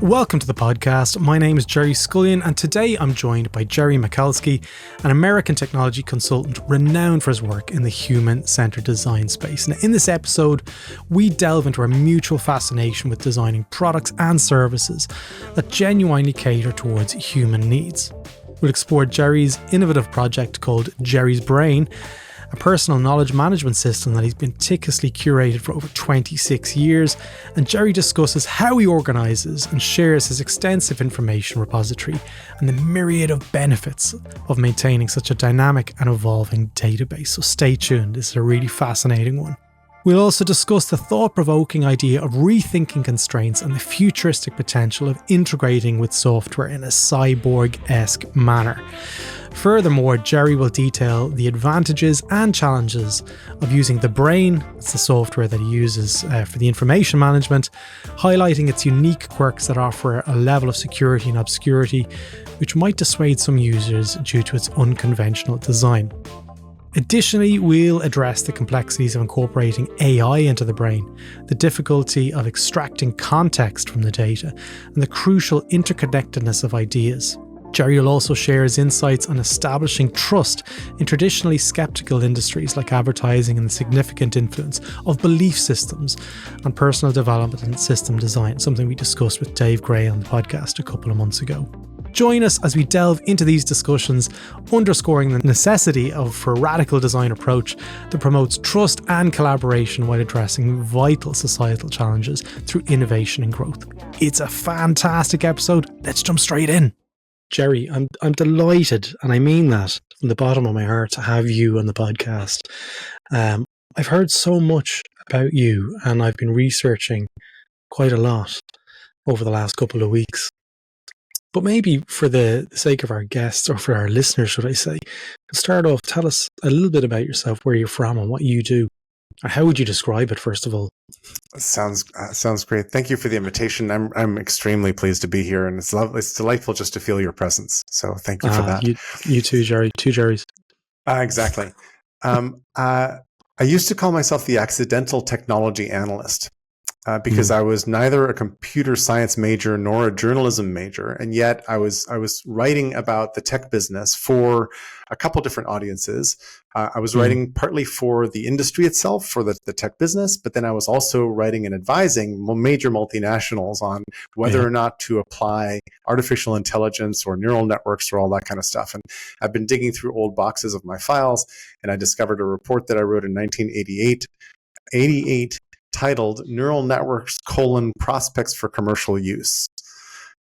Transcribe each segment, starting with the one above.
Welcome to the podcast. My name is Jerry Scullion, and today I'm joined by Jerry Michalski, an American technology consultant renowned for his work in the human-centered design space. Now, in this episode, we delve into our mutual fascination with designing products and services that genuinely cater towards human needs. We'll explore Jerry's innovative project called Jerry's Brain, a personal knowledge management system that he's been meticulously curated for over 26 years, and Jerry discusses how he organises and shares his extensive information repository and the myriad of benefits of maintaining such a dynamic and evolving database. So stay tuned, this is a really fascinating one. We'll also discuss the thought-provoking idea of rethinking constraints and the futuristic potential of integrating with software in a cyborg-esque manner. Furthermore, Jerry will detail the advantages and challenges of using TheBrain, it's the software that he uses for the information management, highlighting its unique quirks that offer a level of security and obscurity which might dissuade some users due to its unconventional design. Additionally, we'll address the complexities of incorporating AI into the brain, the difficulty of extracting context from the data, and the crucial interconnectedness of ideas. Jerry will also share his insights on establishing trust in traditionally skeptical industries like advertising and the significant influence of belief systems on personal development and system design, something we discussed with Dave Gray on the podcast a couple of months ago. Join us as we delve into these discussions, underscoring the necessity for a radical design approach that promotes trust and collaboration while addressing vital societal challenges through innovation and growth. It's a fantastic episode. Let's jump straight in. Jerry, I'm delighted, and I mean that from the bottom of my heart, to have you on the podcast. I've heard so much about you, and I've been researching quite a lot over the last couple of weeks. But maybe for the sake of our guests, or for our listeners, should I say, start off, tell us a little bit about yourself, where you're from and what you do. Or how would you describe it, first of all? Sounds great. Thank you for the invitation. I'm extremely pleased to be here, and it's delightful just to feel your presence. So thank you for that. You too, Jerry. Two Jerrys. Exactly. I used to call myself the accidental technology analyst. Because I was neither a computer science major nor a journalism major, and yet I was writing about the tech business for a couple different audiences. I was writing partly for the industry itself, for the tech business, but then I was also writing and advising major multinationals on whether or not to apply artificial intelligence or neural networks or all that kind of stuff. And I've been digging through old boxes of my files, and I discovered a report that I wrote in 1988. Titled Neural Networks: Prospects for Commercial Use.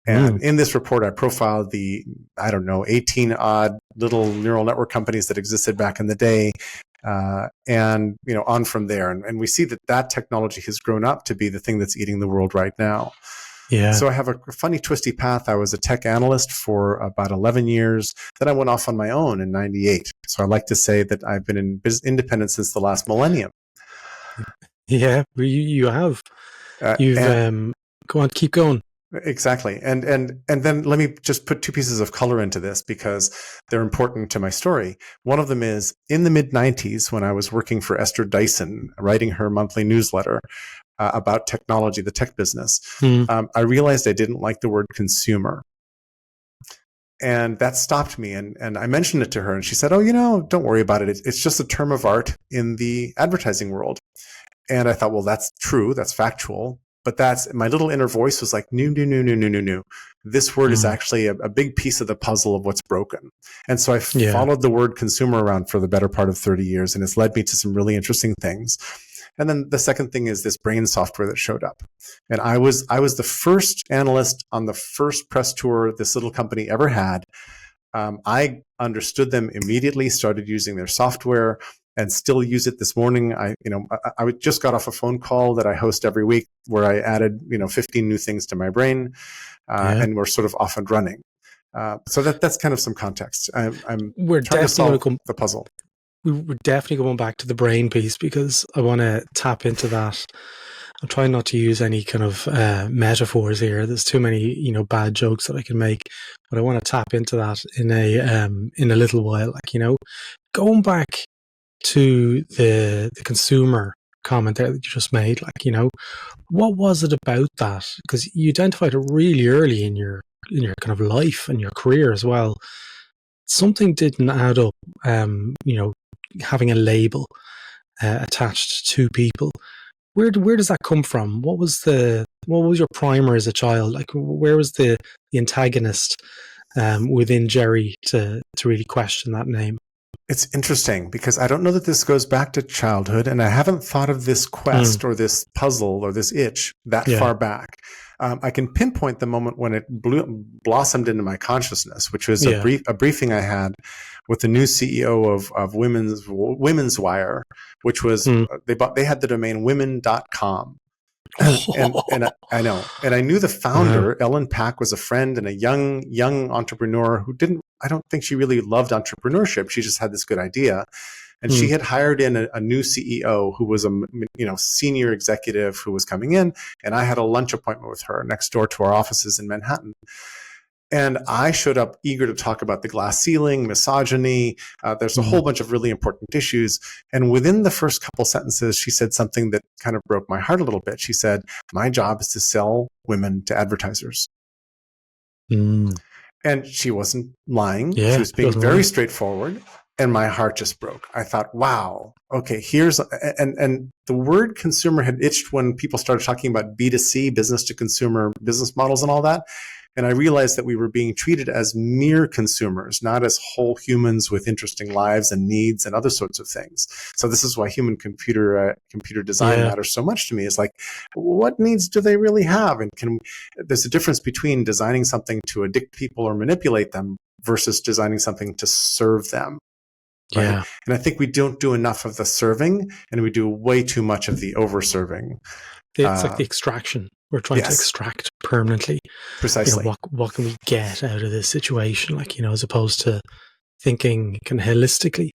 And in this report, I profiled the, 18 odd little neural network companies that existed back in the day. And, on from there. And we see that technology has grown up to be the thing that's eating the world right now. Yeah. So I have a funny, twisty path. I was a tech analyst for about 11 years. Then I went off on my own in 98. So I like to say that I've been independent since the last millennium. Yeah, you have. Go on, keep going. Exactly. And then let me just put two pieces of color into this because they're important to my story. One of them is in the mid-90s when I was working for Esther Dyson, writing her monthly newsletter about technology, the tech business. I realized I didn't like the word consumer. And that stopped me. And I mentioned it to her and she said, don't worry about it. It's just a term of art in the advertising world. And I thought, well, that's true. That's factual. But my little inner voice was like, no. This word is actually a big piece of the puzzle of what's broken. And so I followed the word consumer around for the better part of 30 years. And it's led me to some really interesting things. And then the second thing is this brain software that showed up. And I was the first analyst on the first press tour this little company ever had. I understood them immediately, started using their software, and still use it this morning. I just got off a phone call that I host every week where I added, 15 new things to my brain, and we're sort of off and running. So that's kind of some context. We're trying to solve the puzzle. We're definitely going back to the brain piece because I want to tap into that. I'm trying not to use any kind of metaphors here. There's too many, bad jokes that I can make, but I want to tap into that in a little while. Going back to the consumer comment there that you just made. Like, what was it about that? Because you identified it really early in your kind of life and your career as well. Something didn't add up. Having a label attached to people. Where does that come from? What was your primer as a child? Like, where was the antagonist within Jerry to really question that name? It's interesting because I don't know that this goes back to childhood, and I haven't thought of this quest or this puzzle or this itch that far back. I can pinpoint the moment when it blossomed into my consciousness, which was a briefing I had with the new CEO of Women's Wire, which was they had the domain women.com. And I know, and I knew the founder, Ellen Pack, was a friend and a young entrepreneur who I don't think she really loved entrepreneurship. She just had this good idea. And she had hired in a new CEO who was a senior executive who was coming in. And I had a lunch appointment with her next door to our offices in Manhattan. And I showed up eager to talk about the glass ceiling, misogyny. There's a whole bunch of really important issues. And within the first couple sentences, she said something that kind of broke my heart a little bit. She said, "My job is to sell women to advertisers." And she wasn't lying. She was being very straightforward. And my heart just broke. I thought, wow, okay, and the word consumer had itched when people started talking about B2C, business to consumer business models and all that. And I realized that we were being treated as mere consumers, not as whole humans with interesting lives and needs and other sorts of things. So this is why human computer design matters so much to me. It's like, what needs do they really have? And there's a difference between designing something to addict people or manipulate them versus designing something to serve them. Right? Yeah. And I think we don't do enough of the serving, and we do way too much of the over-serving. It's like the extraction. We're trying to extract permanently. Precisely. What can we get out of this situation? Like, as opposed to thinking kind of holistically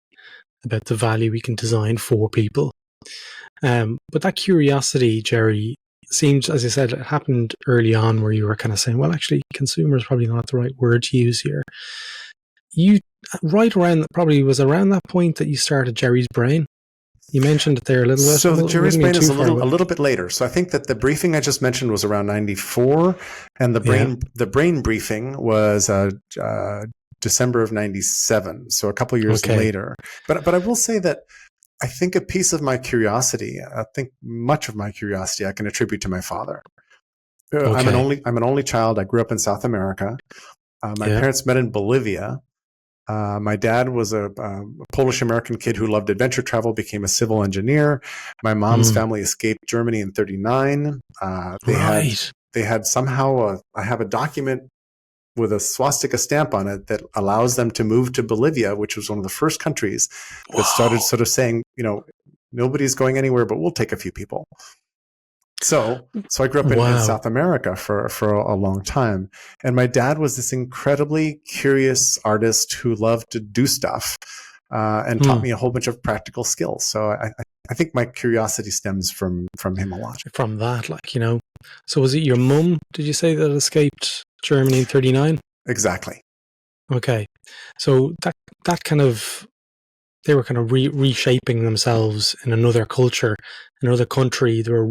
about the value we can design for people. But that curiosity, Jerry, seems, as I said, it happened early on where you were kind of saying, well, actually, consumer is probably not the right word to use here. You probably was around that point that you started Jerry's Brain. You mentioned it there a little bit. So the Jerry's Brain is a little bit later. So I think that the briefing I just mentioned was around 94, and the brain briefing was December of 97. So a couple of years later. But I will say that I think a piece of my curiosity, much of my curiosity, I can attribute to my father. I'm an only child. I grew up in South America. My parents met in Bolivia. My dad was a Polish-American kid who loved adventure travel, became a civil engineer. My mom's family escaped Germany in 1939. They had somehow, I have a document with a swastika stamp on it that allows them to move to Bolivia, which was one of the first countries that started sort of saying, nobody's going anywhere, but we'll take a few people. So I grew up in South America for a long time. And my dad was this incredibly curious artist who loved to do stuff and taught me a whole bunch of practical skills. So I think my curiosity stems from him a lot. From that, So was it your mum, did you say, that escaped Germany in 1939? Exactly. Okay. So that kind of, they were kind of reshaping themselves in another culture, another country. They were,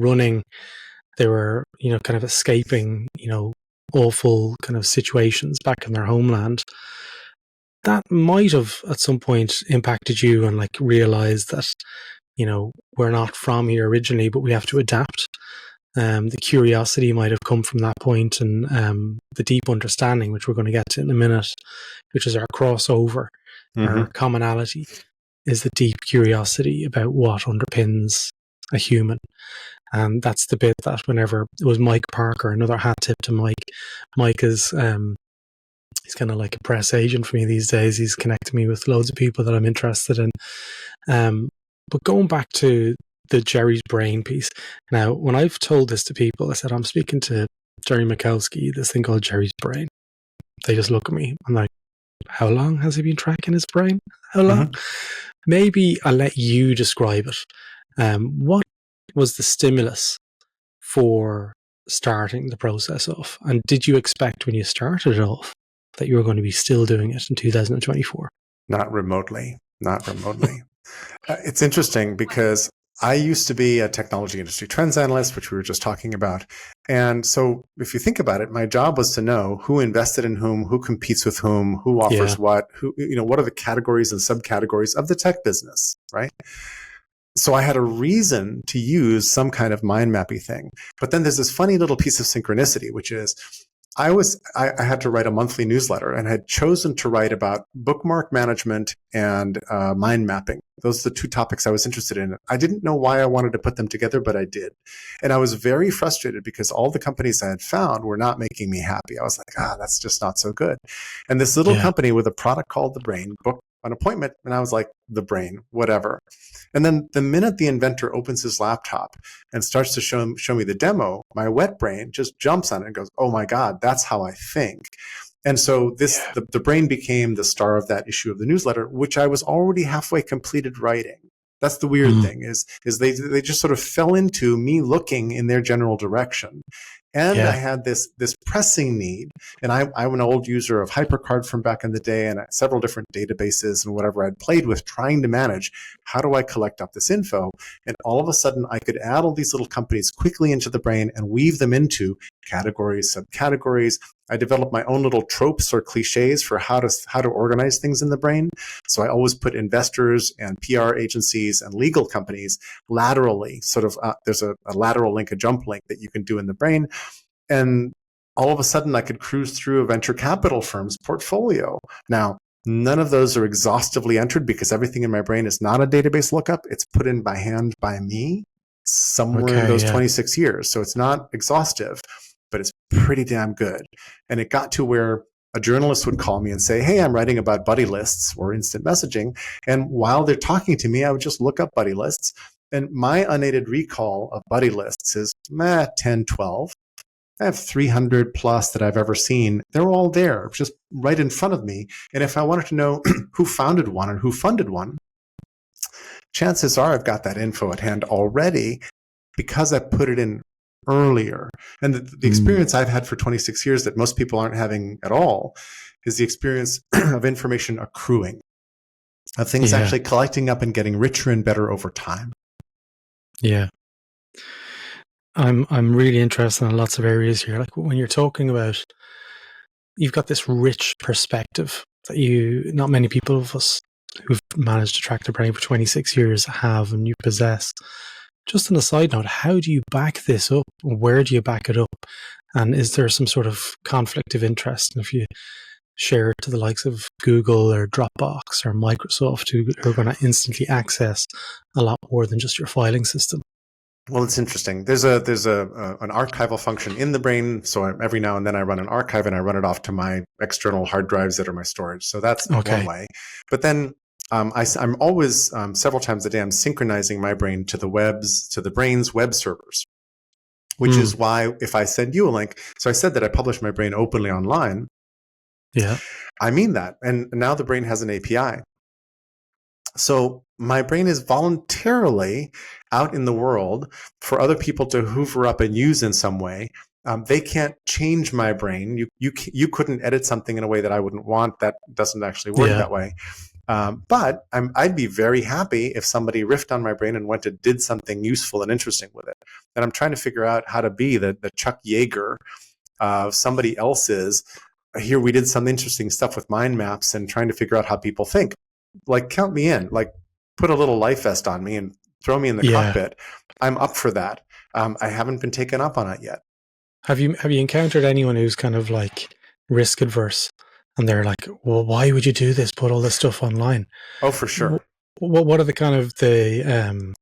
kind of escaping, awful kind of situations back in their homeland. That might have at some point impacted you and realized that, we're not from here originally, but we have to adapt. The curiosity might have come from that point, and the deep understanding, which we're going to get to in a minute, which is our crossover, our commonality, is the deep curiosity about what underpins a human. And that's the bit that whenever it was Mike Parker, another hat tip to Mike. Mike is, he's kind of like a press agent for me these days. He's connected me with loads of people that I'm interested in. But going back to the Jerry's Brain piece. Now, when I've told this to people, I said, I'm speaking to Jerry Michalski, this thing called Jerry's Brain. They just look at me. I'm like, how long has he been tracking his brain? How long? Maybe I'll let you describe it. What was the stimulus for starting the process off? And did you expect when you started it off that you were going to be still doing it in 2024? Not remotely. It's interesting because I used to be a technology industry trends analyst, which we were just talking about. And so if you think about it, my job was to know who invested in whom, who competes with whom, who Yeah. offers what, who, what are the categories and subcategories of the tech business, right? So I had a reason to use some kind of mind mappy thing. But then there's this funny little piece of synchronicity, which is I had to write a monthly newsletter and had chosen to write about bookmark management and mind mapping. Those are the two topics I was interested in. I didn't know why I wanted to put them together, but I did. And I was very frustrated because all the companies I had found were not making me happy. I was like, that's just not so good. And this little Yeah. company with a product called TheBrain booked an appointment, and I was like, TheBrain, whatever. And then the minute the inventor opens his laptop and starts to show me the demo, my wet brain just jumps on it and goes, oh my God, that's how I think. And so the brain became the star of that issue of the newsletter, which I was already halfway completed writing. That's the weird thing is they just sort of fell into me looking in their general direction. And I Yeah. had this pressing need, and I'm an old user of HyperCard from back in the day, and several different databases and whatever I'd played with, trying to manage how do I collect up this info. And all of a sudden, I could add all these little companies quickly into the brain and weave them into categories, subcategories. I developed my own little tropes or cliches for how to organize things in the brain. So I always put investors and PR agencies and legal companies laterally. Sort of, there's a lateral link, a jump link that you can do in the brain. And all of a sudden I could cruise through a venture capital firm's portfolio. Now, none of those are exhaustively entered because everything in my brain is not a database lookup. It's put in by hand by me somewhere in Okay. those Yeah. 26 years. So it's not exhaustive, but it's pretty damn good. And it got to where a journalist would call me and say, hey, I'm writing about buddy lists or instant messaging. And while they're talking to me, I would just look up buddy lists. And my unaided recall of buddy lists is 10, 12. I have 300 plus that I've ever seen. They're all there, just right in front of me. And if I wanted to know who founded one and who funded one, chances are I've got that info at hand already because I put it in earlier. And the experience I've had for 26 years that most people aren't having at all is the experience of information accruing, of things Yeah. actually collecting up and getting richer and better over time. Yeah. I'm really interested in lots of areas here. Like when you're talking about, you've got this rich perspective that not many people of us who've managed to track the brain for 26 years have, and you possess. Just on a side note, how do you back this up? Where do you back it up? And is there some sort of conflict of interest? And if you share it to the likes of Google or Dropbox or Microsoft, who are going to instantly access a lot more than just your filing system? Well, it's interesting. There's an archival function in the brain. So every now and then I run an archive and I run it off to my external hard drives that are my storage. So that's one way. But then I'm always several times a day I'm synchronizing my brain to the brain's web servers, which is why if I send you a link, so I said that I publish my brain openly online. Yeah, I mean that, and now the brain has an API. So my brain is voluntarily out in the world for other people to hoover up and use in some way. They can't change my brain. You couldn't edit something in a way that I wouldn't want. That doesn't actually work that way. But I'd be very happy if somebody riffed on my brain and went and did something useful and interesting with it. And I'm trying to figure out how to be the Chuck Yeager of somebody else's. Here we did some interesting stuff with mind maps and trying to figure out how people think. Like, count me in. Like, put a little life vest on me and throw me in the cockpit. I'm up for that. I haven't been taken up on it yet. Have you encountered anyone who's kind of like risk adverse, and they're like, "Well, why would you do this? Put all this stuff online." Oh, for sure. What are the kind of the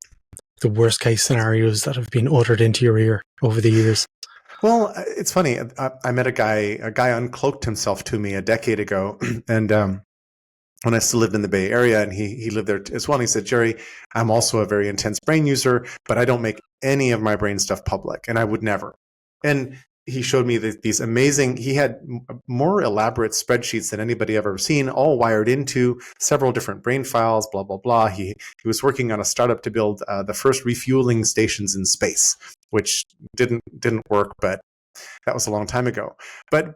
worst case scenarios that have been uttered into your ear over the years? Well, it's funny. I met a guy uncloaked himself to me a decade ago, and when I still lived in the Bay Area, and he lived there as well. And he said, Jerry, I'm also a very intense brain user, but I don't make any of my brain stuff public, and I would never. And he showed me these amazing, he had more elaborate spreadsheets than anybody ever seen, all wired into several different brain files, blah, blah, blah. He was working on a startup to build the first refueling stations in space, which didn't work, but that was a long time ago. But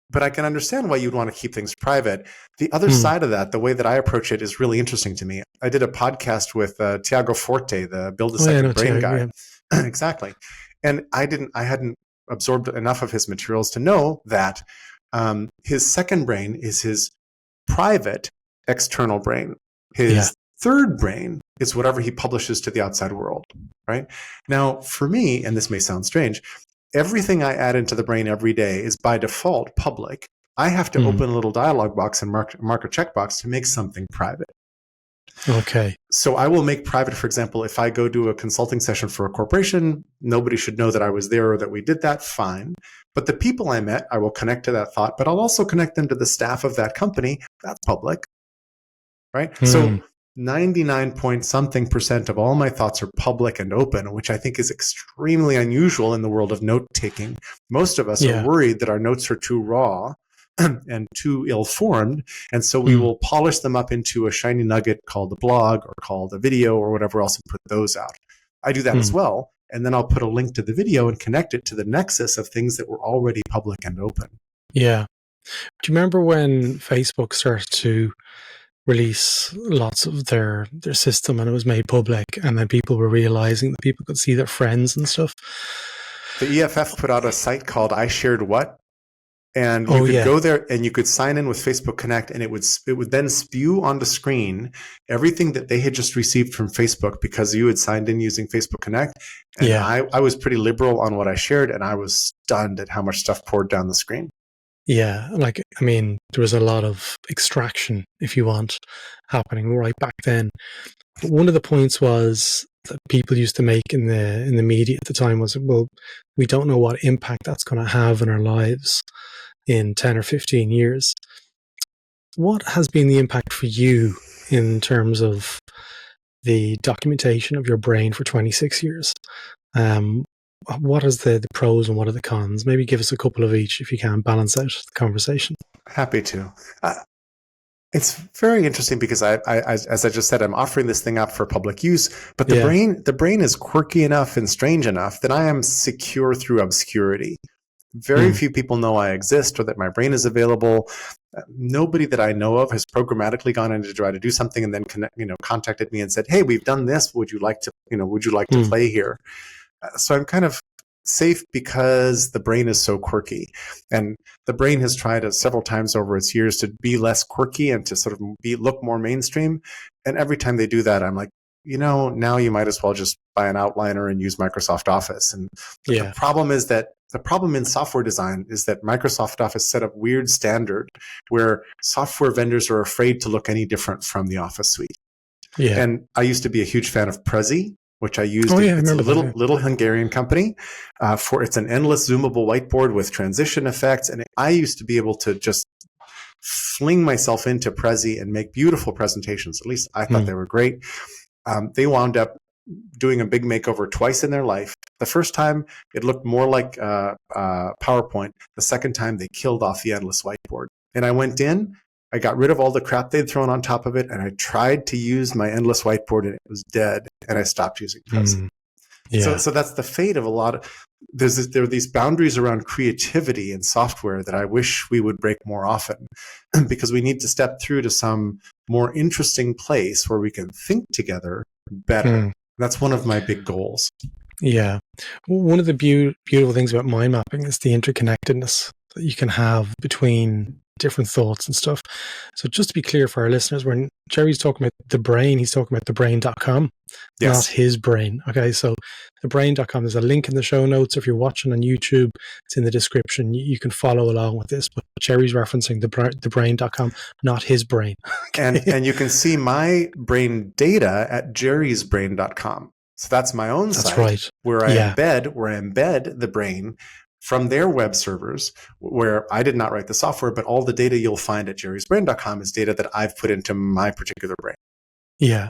but I can understand why you'd want to keep things private. The other side of that, the way that I approach it, is really interesting to me. I did a podcast with Tiago Forte, the Build a Second Brain guy. Exactly. And I hadn't absorbed enough of his materials to know that his second brain is his private external brain. His third brain is whatever he publishes to the outside world, right? Now, for me, and this may sound strange, everything I add into the brain every day is by default public. I have to open a little dialog box and mark a checkbox to make something private. Okay. So I will make private, for example, if I go do a consulting session for a corporation, nobody should know that I was there or that we did that, fine. But the people I met, I will connect to that thought, but I'll also connect them to the staff of that company. That's public, right? So 99 point something percent of all my thoughts are public and open, which I think is extremely unusual in the world of note taking. Most of us are worried that our notes are too raw and too ill-formed, and so we will polish them up into a shiny nugget called a blog or called a video or whatever else and put those out. I do that as well, and then I'll put a link to the video and connect it to the nexus of things that were already public and open. Yeah. Do you remember when Facebook started to release lots of their system and it was made public, and then people were realizing that people could see their friends and stuff? The EFF put out a site called I Shared What? And you could go there and you could sign in with Facebook Connect, and it would then spew onto screen everything that they had just received from Facebook because you had signed in using Facebook Connect. And I was pretty liberal on what I shared, and I was stunned at how much stuff poured down the screen. Yeah, like, I mean, there was a lot of extraction, if you want, happening right back then. But one of the points was that people used to make in the media at the time was, well, we don't know what impact that's going to have in our lives in 10 or 15 years. What has been the impact for you in terms of the documentation of your brain for 26 years? What is the pros and what are the cons? Maybe give us a couple of each if you can, balance out the conversation. Happy to. It's very interesting because I, as I just said, I'm offering this thing up for public use, but the brain is quirky enough and strange enough that I am secure through obscurity. Very few people know I exist or that my brain is available. Nobody that I know of has programmatically gone in to try to do something and then contacted me and said, "Hey, we've done this. Would you like to play here?" So I'm kind of safe because the brain is so quirky, and the brain has tried several times over its years to be less quirky and to sort of look more mainstream. And every time they do that, I'm like, now you might as well just buy an outliner and use Microsoft Office. And the problem is that the problem in software design is that Microsoft Office set up weird standard where software vendors are afraid to look any different from the Office suite. Yeah. And I used to be a huge fan of Prezi, which I used. It's a little Hungarian company. It's an endless zoomable whiteboard with transition effects. And I used to be able to just fling myself into Prezi and make beautiful presentations. At least I thought they were great. They wound up doing a big makeover twice in their life. The first time, it looked more like PowerPoint. The second time, they killed off the endless whiteboard. And I went in, I got rid of all the crap they'd thrown on top of it, and I tried to use my endless whiteboard, and it was dead, and I stopped using Prezi. So that's the fate of a lot of... There are these boundaries around creativity in software that I wish we would break more often, because we need to step through to some more interesting place where we can think together better. That's one of my big goals. Yeah. One of the beautiful things about mind mapping is the interconnectedness that you can have between different thoughts and stuff. So just to be clear for our listeners, when Jerry's talking about the brain, he's talking about TheBrain.com, not his brain. Okay, so TheBrain.com, there's a link in the show notes. If you're watching on YouTube, it's in the description. You can follow along with this, but Jerry's referencing TheBrain.com, not his brain. Okay. And you can see my brain data at jerrysbrain.com. So that's my own site where I embed the brain from their web servers, where I did not write the software, but all the data you'll find at jerrysbrain.com is data that I've put into my particular brain. Yeah.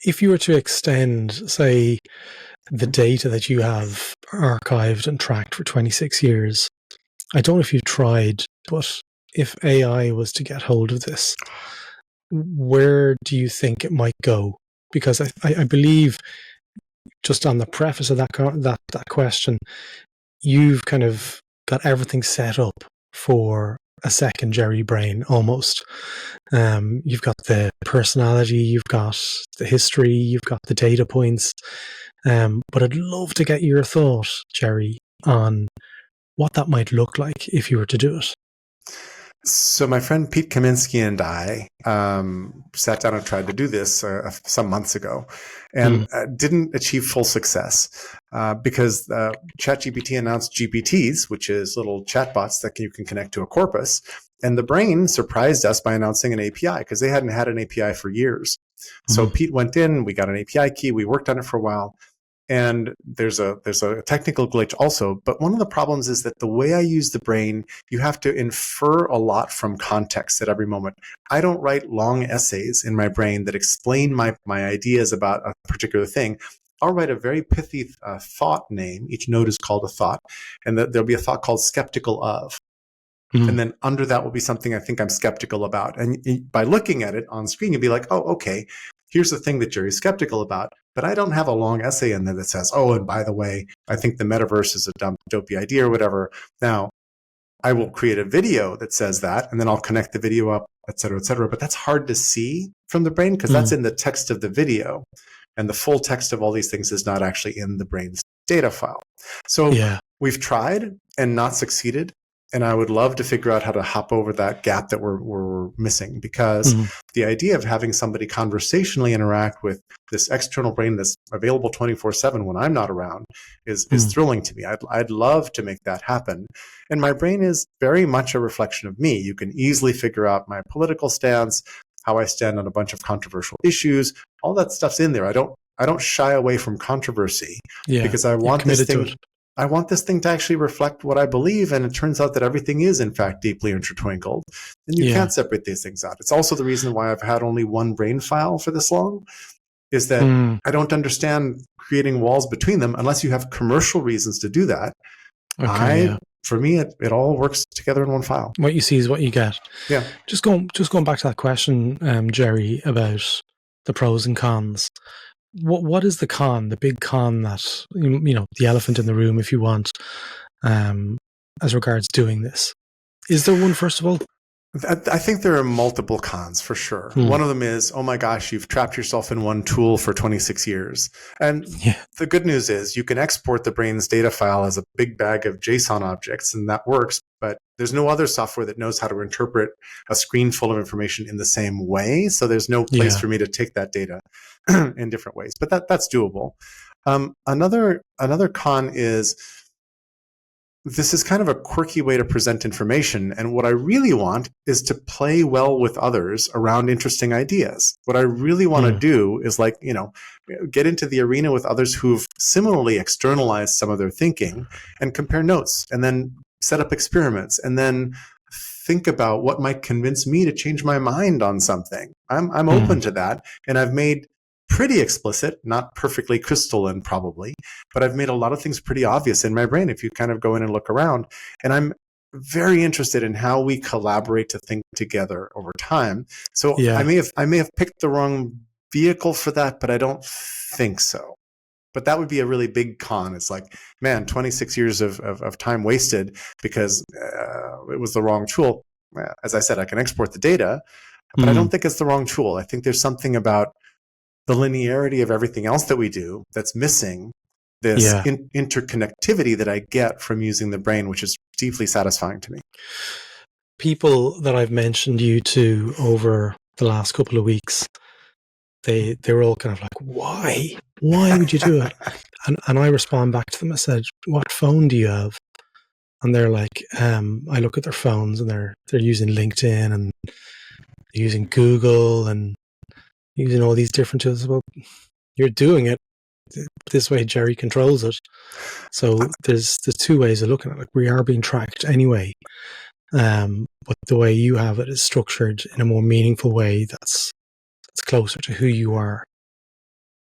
If you were to extend, say, the data that you have archived and tracked for 26 years, I don't know if you've tried, but if AI was to get hold of this, where do you think it might go? Because I believe, just on the preface of that question, you've kind of got everything set up for a second Jerry brain almost. You've got the personality, you've got the history, you've got the data points. But I'd love to get your thought, Jerry, on what that might look like if you were to do it. So my friend Pete Kaminsky and I sat down and tried to do this some months ago, and didn't achieve full success because ChatGPT announced GPTs, which is little chatbots that you can connect to a corpus. And TheBrain surprised us by announcing an API because they hadn't had an API for years. So Pete went in, we got an API key, we worked on it for a while. And there's a technical glitch also, but one of the problems is that the way I use TheBrain, you have to infer a lot from context at every moment. I don't write long essays in my brain that explain my ideas about a particular thing. I'll write a very pithy thought name. Each node is called a thought, and there'll be a thought called skeptical of. And then under that will be something I think I'm skeptical about. And by looking at it on screen, you'll be like, oh, okay, here's the thing that Jerry's skeptical about. But I don't have a long essay in there that says, oh, and by the way, I think the metaverse is a dopey idea or whatever. Now, I will create a video that says that, and then I'll connect the video up, et cetera, et cetera. But that's hard to see from the brain because that's in the text of the video. And the full text of all these things is not actually in the brain's data file. So we've tried and not succeeded. And I would love to figure out how to hop over that gap that we're missing, because the idea of having somebody conversationally interact with this external brain that's available 24/7 when I'm not around is thrilling to me. I'd love to make that happen. And my brain is very much a reflection of me. You can easily figure out my political stance, how I stand on a bunch of controversial issues. All that stuff's in there. I don't shy away from controversy because I want this thing. I want this thing to actually reflect what I believe, and it turns out that everything is, in fact, deeply intertwined, and you can't separate these things out. It's also the reason why I've had only one brain file for this long, is that I don't understand creating walls between them unless you have commercial reasons to do that. For me, it all works together in one file. What you see is what you get. Yeah. Just going back to that question, Jerry, about the pros and cons. What is the con, the big con that, the elephant in the room, if you want, as regards doing this? Is there one, first of all? I think there are multiple cons for sure. One of them is, oh my gosh, you've trapped yourself in one tool for 26 years. And the good news is you can export the brain's data file as a big bag of JSON objects, and that works. But there's no other software that knows how to interpret a screen full of information in the same way. So there's no place for me to take that data in different ways. But that's doable. Another con is, this is kind of a quirky way to present information. And what I really want is to play well with others around interesting ideas. What I really want to do is get into the arena with others who've similarly externalized some of their thinking and compare notes, and then set up experiments, and then think about what might convince me to change my mind on something. I'm open to that. And I've made pretty explicit, not perfectly crystalline probably, but I've made a lot of things pretty obvious in my brain if you kind of go in and look around. And I'm very interested in how we collaborate to think together over time. So I may have picked the wrong vehicle for that, but I don't think so. But that would be a really big con. It's like, man, 26 years of time wasted because it was the wrong tool. As I said, I can export the data, but I don't think it's the wrong tool. I think there's something about the linearity of everything else that we do that's missing this interconnectivity that I get from using the brain, which is deeply satisfying to me. People that I've mentioned you to over the last couple of weeks, they were all kind of like, why would you do it? And I respond back to them. I said, what phone do you have? And they're like, I look at their phones and they're using LinkedIn and they're using Google and using all these different tools. Well, you're doing it this way. Jerry controls it. So there's two ways of looking at it. Like, we are being tracked anyway. But the way you have it is structured in a more meaningful way that's closer to who you are.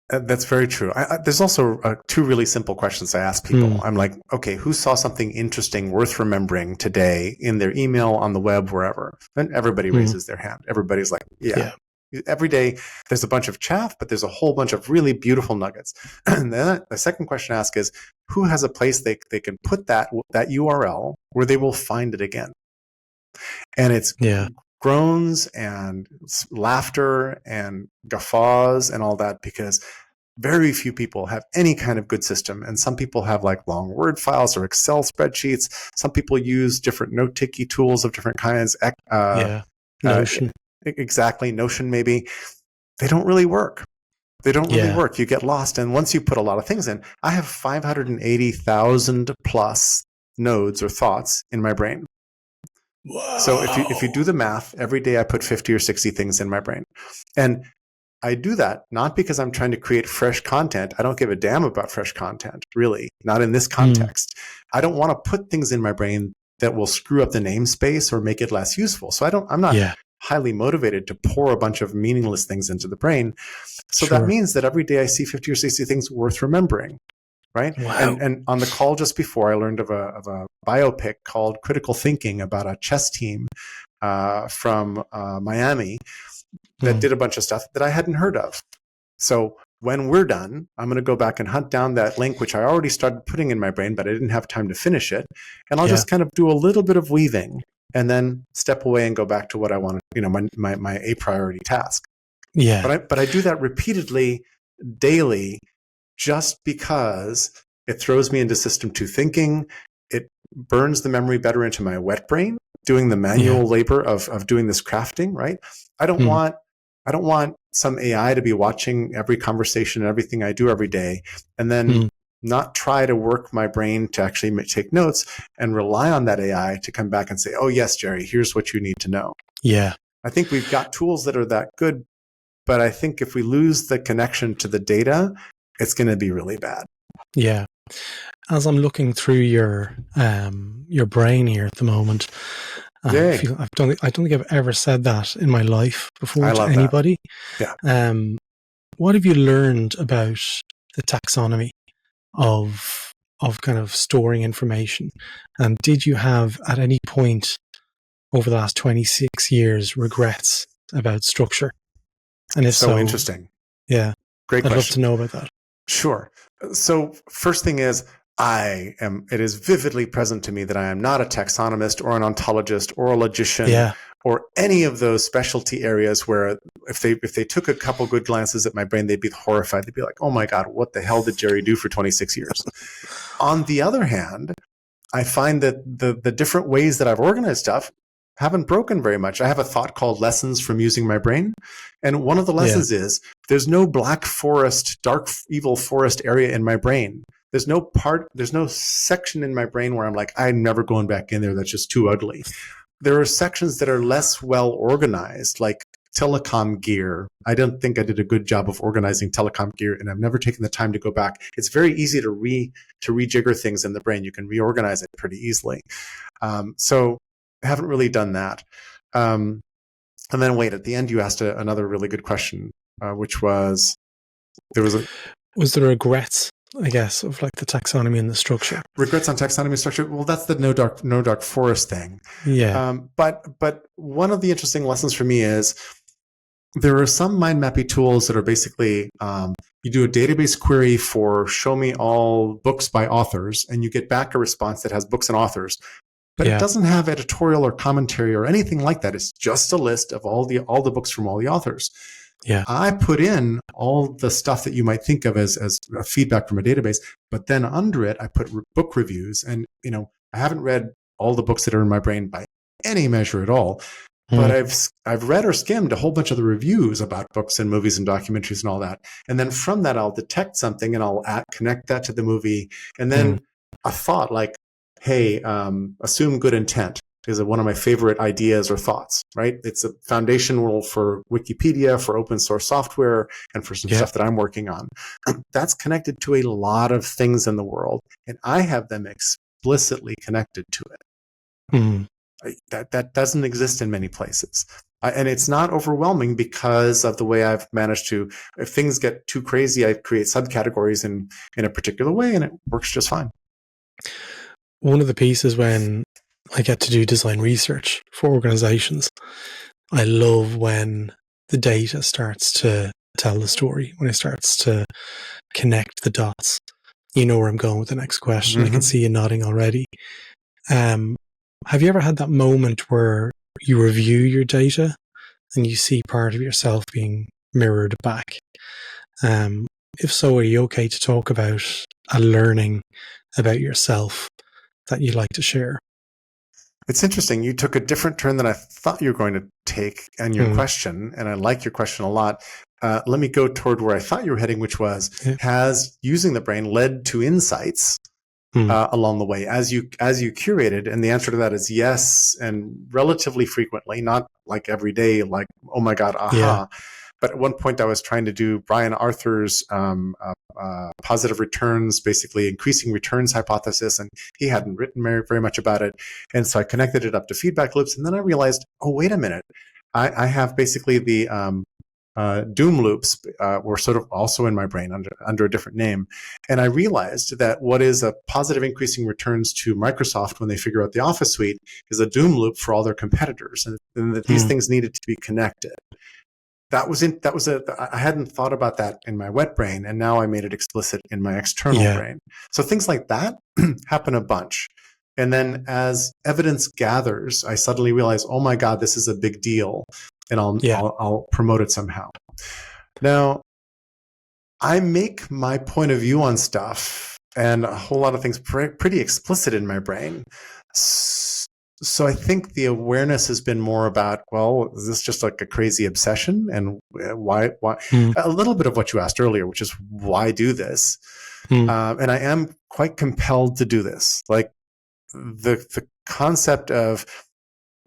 That's very true. There's also two really simple questions I ask people. I'm like, okay, who saw something interesting worth remembering today in their email, on the web, wherever? And everybody raises their hand. Everybody's like, yeah. Every day there's a bunch of chaff, but there's a whole bunch of really beautiful nuggets. And then the second question I ask is, who has a place they can put that URL where they will find it again? And it's Yeah. groans and laughter and guffaws and all that, because very few people have any kind of good system. And some people have like long Word files or Excel spreadsheets. Some people use different note-taking tools of different kinds. Notion. Exactly. Notion, maybe. They don't really work. They don't really Yeah. work. You get lost. And once you put a lot of things in, I have 580,000 plus nodes or thoughts in my brain. Whoa. So if you do the math, every day I put 50 or 60 things in my brain. And I do that not because I'm trying to create fresh content. I don't give a damn about fresh content, really, not in this context. I don't want to put things in my brain that will screw up the namespace or make it less useful. So I'm not highly motivated to pour a bunch of meaningless things into the brain. So that means that every day I see 50 or 60 things worth remembering. Right. Wow. And on the call just before, I learned of a biopic called Critical Thinking about a chess team from Miami that did a bunch of stuff that I hadn't heard of. So when we're done, I'm going to go back and hunt down that link, which I already started putting in my brain, but I didn't have time to finish it. And I'll just kind of do a little bit of weaving and then step away and go back to what I want to, my a priority task. Yeah. But I do that repeatedly, daily, just because it throws me into system 2 thinking. It burns the memory better into my wet brain, doing the manual labor of doing this crafting, right? I don't want some AI to be watching every conversation and everything I do every day, and then not try to work my brain to actually take notes and rely on that AI to come back and say, oh, yes, Jerry, here's what you need to know. Yeah. I think we've got tools that are that good, but I think if we lose the connection to the data, it's going to be really bad. Yeah. As I'm looking through your brain here at the moment, I don't think I've ever said that in my life before to anybody. That. Yeah. What have you learned about the taxonomy of kind of storing information? And did you have at any point over the last 26 years regrets about structure? And if so, interesting. Yeah. Great question. I'd love to know about that. Sure. So first thing is, it is vividly present to me that I am not a taxonomist or an ontologist or a logician or any of those specialty areas where if they took a couple good glances at my brain, they'd be horrified. They'd be like, oh my God, what the hell did Jerry do for 26 years? On the other hand, I find that the different ways that I've organized stuff haven't broken very much. I have a thought called lessons from using my brain. And one of the lessons is there's no black forest, dark, evil forest area in my brain. There's no section in my brain where I'm like, I'm never going back in there. That's just too ugly. There are sections that are less well organized, like telecom gear. I don't think I did a good job of organizing telecom gear, and I've never taken the time to go back. It's very easy to rejigger things in the brain. You can reorganize it pretty easily. So I haven't really done that. And then wait, at the end you asked another really good question, which was, was there regrets, I guess, of like the taxonomy and the structure? Regrets on taxonomy and structure? Well, that's the no dark forest thing. Yeah. But one of the interesting lessons for me is there are some mind mapping tools that are basically you do a database query for show me all books by authors, and you get back a response that has books and authors. But it doesn't have editorial or commentary or anything like that. It's just a list of all the books from all the authors. Yeah. I put in all the stuff that you might think of as a feedback from a database, but then under it, I put book reviews. And, I haven't read all the books that are in my brain by any measure at all, but I've read or skimmed a whole bunch of the reviews about books and movies and documentaries and all that. And then from that, I'll detect something and I'll connect that to the movie. And then a thought like, hey, assume good intent is one of my favorite ideas or thoughts, right? It's a foundation rule for Wikipedia, for open source software, and for some stuff that I'm working on. That's connected to a lot of things in the world, and I have them explicitly connected to it. That doesn't exist in many places. And it's not overwhelming because of the way I've managed to, if things get too crazy, I create subcategories in a particular way, and it works just fine. One of the pieces when I get to do design research for organizations, I love when the data starts to tell the story, when it starts to connect the dots. You know where I'm going with the next question. I can see you nodding already. have you ever had that moment where you review your data and you see part of yourself being mirrored back? Um, if so, are you okay to talk about a learning about yourself that you'd like to share? It's interesting. You took a different turn than I thought you were going to take in your question, and I like your question a lot. Let me go toward where I thought you were heading, which was, has using the brain led to insights along the way as you curated? And the answer to that is yes, and relatively frequently, not like every day, like, oh my God, aha. Yeah. But at one point I was trying to do Brian Arthur's positive returns, basically increasing returns hypothesis, and he hadn't written very much about it. And so I connected it up to feedback loops, and then I realized, oh, wait a minute. I have basically the doom loops were sort of also in my brain under a different name. And I realized that what is a positive increasing returns to Microsoft when they figure out the Office suite is a doom loop for all their competitors, and that these things needed to be connected. I hadn't thought about that in my wet brain, and now I made it explicit in my external brain. So things like that happen a bunch. And then as evidence gathers, I suddenly realize, oh my God, this is a big deal, and I'll promote it somehow. Now, I make my point of view on stuff and a whole lot of things pretty explicit in my brain. So I think the awareness has been more about, well, is this just like a crazy obsession? And why? A little bit of what you asked earlier, which is why do this? And I am quite compelled to do this. Like the concept of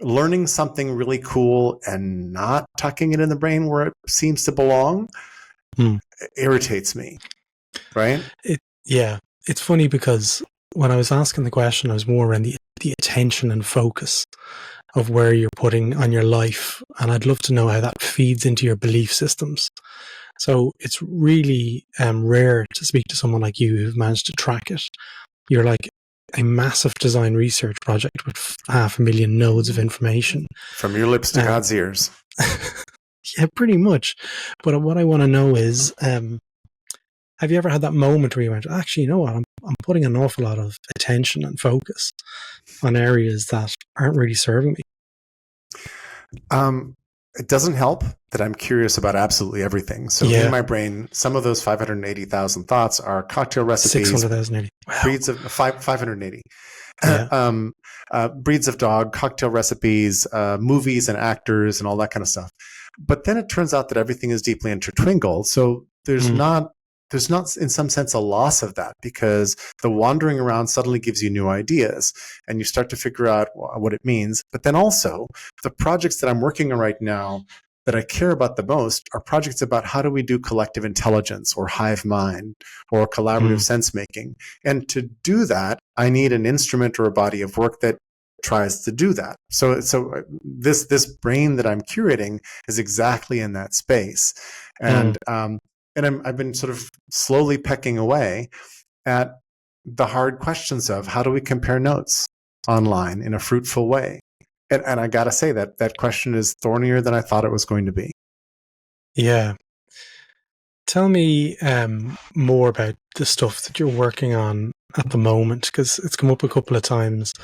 learning something really cool and not tucking it in the brain where it seems to belong irritates me, right? It's funny because when I was asking the question, I was more around the attention and focus of where you're putting on your life. And I'd love to know how that feeds into your belief systems. So it's really rare to speak to someone like you who've managed to track it. You're like a massive design research project with 500,000 nodes of information. From your lips to God's ears. Yeah, pretty much. But what I want to know is, have you ever had that moment where you went, actually, you know what, I'm putting an awful lot of attention and focus on areas that aren't really serving me? It doesn't help that I'm curious about absolutely everything. So in my brain, some of those 580,000 thoughts are cocktail recipes. 600,080. Wow. Breeds of 580. Breeds of dog, cocktail recipes, movies and actors and all that kind of stuff. But then it turns out that everything is deeply intertwined. So there's not in some sense a loss of that, because the wandering around suddenly gives you new ideas and you start to figure out what it means. But then also the projects that I'm working on right now that I care about the most are projects about how do we do collective intelligence or hive mind or collaborative sense making. And to do that, I need an instrument or a body of work that tries to do that. So this brain that I'm curating is exactly in that space. And I've been sort of slowly pecking away at the hard questions of how do we compare notes online in a fruitful way? And I got to say that question is thornier than I thought it was going to be. Yeah. Tell me more about the stuff that you're working on at the moment, because it's come up a couple of times.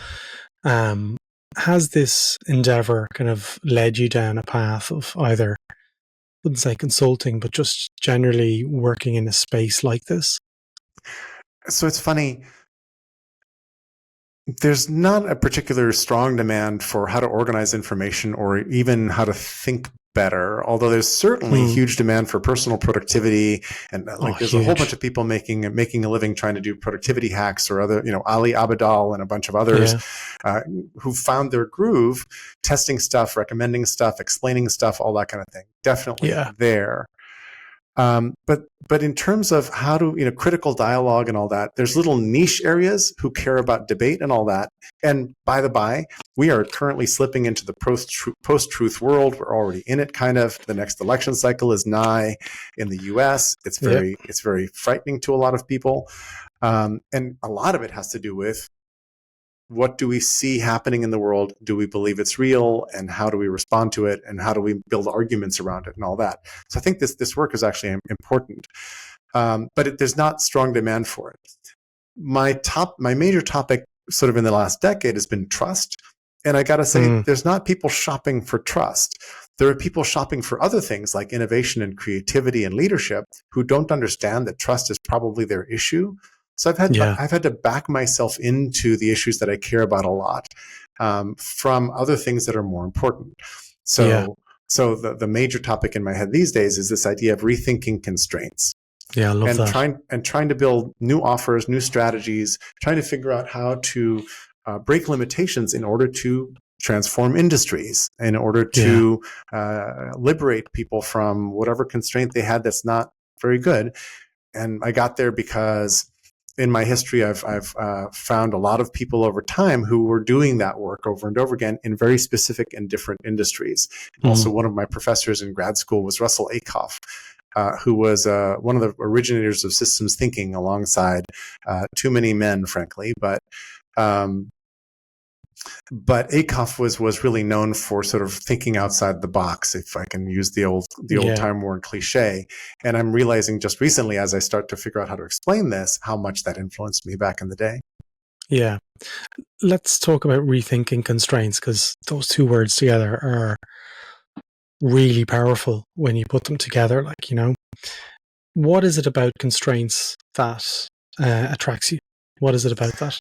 Has this endeavor kind of led you down a path of either, I wouldn't say consulting, but just generally working in a space like this? So it's funny. There's not a particular strong demand for how to organize information or even how to think better, although there's certainly huge demand for personal productivity. And there's a whole bunch of people making a living trying to do productivity hacks, or other, Ali Abidal and a bunch of others who found their groove, testing stuff, recommending stuff, explaining stuff, all that kind of thing. Definitely there. But in terms of how to, critical dialogue and all that, there's little niche areas who care about debate and all that. And by the by, we are currently slipping into the post-truth world. We're already in it, kind of. The next election cycle is nigh in the US. It's very frightening to a lot of people. And a lot of it has to do with, what do we see happening in the world? Do we believe it's real? And how do we respond to it? And how do we build arguments around it and all that? So I think this work is actually important, but there's not strong demand for it. My major topic sort of in the last decade has been trust. And I got to say, there's not people shopping for trust. There are people shopping for other things like innovation and creativity and leadership who don't understand that trust is probably their issue. So I've had to back myself into the issues that I care about a lot from other things that are more important. So the major topic in my head these days is this idea of rethinking constraints. Yeah, I love that. Trying to build new offers, new strategies, trying to figure out how to break limitations in order to transform industries, in order to liberate people from whatever constraint they had that's not very good. And I got there because in my history, I've found a lot of people over time who were doing that work over and over again in very specific and different industries. Also, one of my professors in grad school was Russell Ackoff, who was one of the originators of systems thinking alongside too many men, frankly. But Ackoff was really known for sort of thinking outside the box, if I can use the old time worn cliche. And I'm realizing just recently, as I start to figure out how to explain this, how much that influenced me back in the day. Yeah. Let's talk about rethinking constraints, because those two words together are really powerful when you put them together. Like, what is it about constraints that attracts you? What is it about that?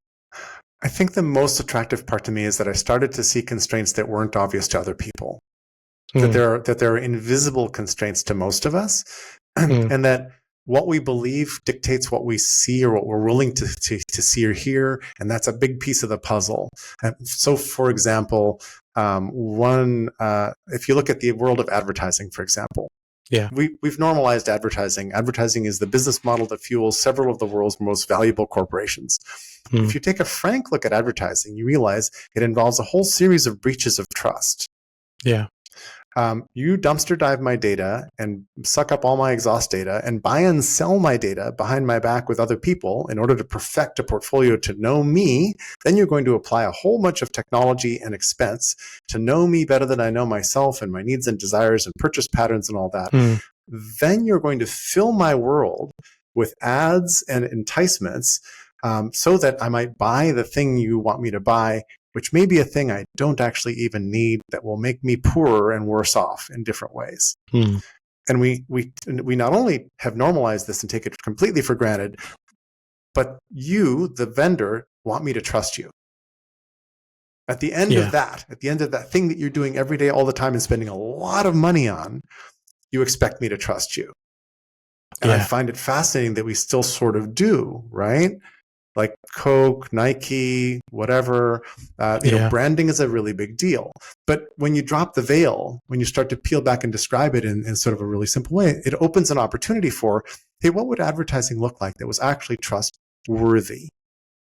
I think the most attractive part to me is that I started to see constraints that weren't obvious to other people, that there are invisible constraints to most of us, and that what we believe dictates what we see or what we're willing to see or hear, and that's a big piece of the puzzle. So, for example, if you look at the world of advertising, for example, we've normalized advertising. Advertising is the business model that fuels several of the world's most valuable corporations. If you take a frank look at advertising, you realize it involves a whole series of breaches of trust. Yeah. You dumpster dive my data and suck up all my exhaust data and buy and sell my data behind my back with other people in order to perfect a portfolio to know me. Then you're going to apply a whole bunch of technology and expense to know me better than I know myself and my needs and desires and purchase patterns and all that. Then you're going to fill my world with ads and enticements so that I might buy the thing you want me to buy, which may be a thing I don't actually even need, that will make me poorer and worse off in different ways. And we not only have normalized this and take it completely for granted, but you, the vendor, want me to trust you. At the end of that thing that you're doing every day, all the time, and spending a lot of money on, you expect me to trust you. And I find it fascinating that we still sort of do, right? Like Coke, Nike, whatever, branding is a really big deal. But when you drop the veil, when you start to peel back and describe it in sort of a really simple way, it opens an opportunity for, hey, what would advertising look like that was actually trustworthy?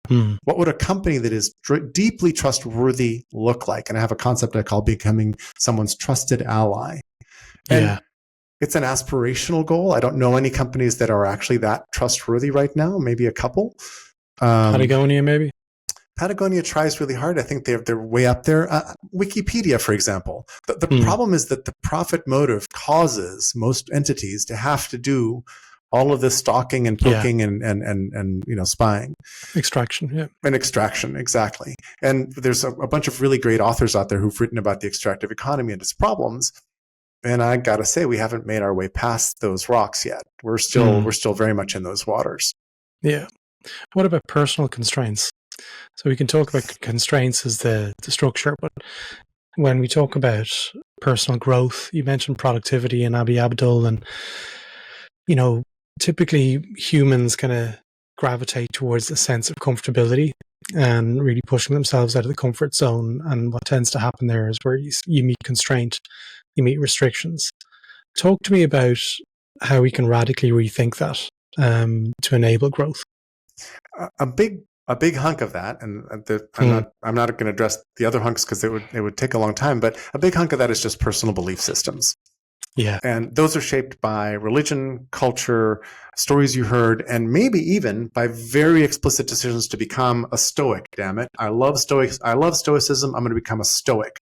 What would a company that is deeply trustworthy look like? And I have a concept I call becoming someone's trusted ally. And it's an aspirational goal. I don't know any companies that are actually that trustworthy right now, maybe a couple. Patagonia, maybe? Patagonia tries really hard. I think they're way up there. Wikipedia, for example. The problem is that the profit motive causes most entities to have to do all of this stalking and poking and spying. Extraction, And extraction, exactly. And there's a bunch of really great authors out there who've written about the extractive economy and its problems. And I got to say, we haven't made our way past those rocks yet. We're still very much in those waters. Yeah. What about personal constraints? So we can talk about constraints as the structure, but when we talk about personal growth, you mentioned productivity and Abi Abdul, and typically humans kind of gravitate towards a sense of comfortability and really pushing themselves out of the comfort zone. And what tends to happen there is where you meet constraint, you meet restrictions. Talk to me about how we can radically rethink that to enable growth. A big hunk of that, and I'm not going to address the other hunks because it would take a long time, but a big hunk of that is just personal belief systems. Yeah. And those are shaped by religion, culture, stories you heard, and maybe even by very explicit decisions to become a stoic. Damn it. I love stoics. I love stoicism. I'm going to become a stoic.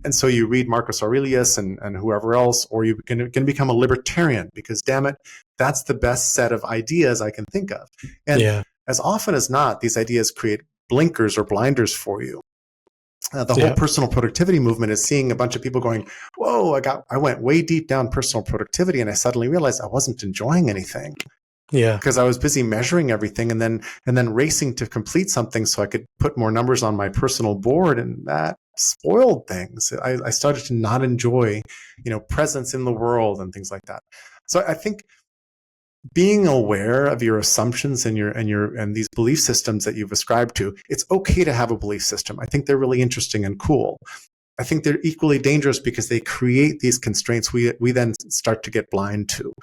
And so you read Marcus Aurelius and whoever else, or you can become a libertarian because, damn it, that's the best set of ideas I can think of. And as often as not, these ideas create blinkers or blinders for you. The whole personal productivity movement is seeing a bunch of people going, whoa, I went way deep down personal productivity, and I suddenly realized I wasn't enjoying anything. Yeah. Because I was busy measuring everything and then racing to complete something so I could put more numbers on my personal board, and that spoiled things. I started to not enjoy, presence in the world and things like that. So I think being aware of your assumptions and these belief systems that you've ascribed to, it's okay to have a belief system. I think they're really interesting and cool. I think they're equally dangerous because they create these constraints we then start to get blind to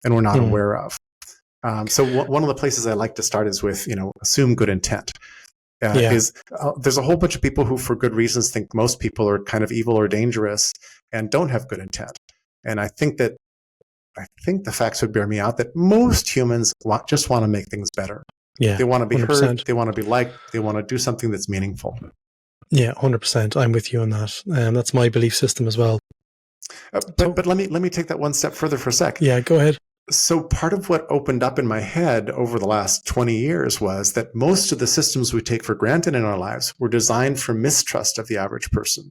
and we're not aware of. So one of the places I like to start is with, assume good intent. There's a whole bunch of people who, for good reasons, think most people are kind of evil or dangerous and don't have good intent. And I think the facts would bear me out that most humans just want to make things better. Yeah, they want to be 100%. heard. They want to be liked. They want to do something that's meaningful. Yeah, 100%. I'm with you on that. That's my belief system as well. But let me take that one step further for a sec. Yeah, go ahead. So part of what opened up in my head over the last 20 years was that most of the systems we take for granted in our lives were designed for mistrust of the average person.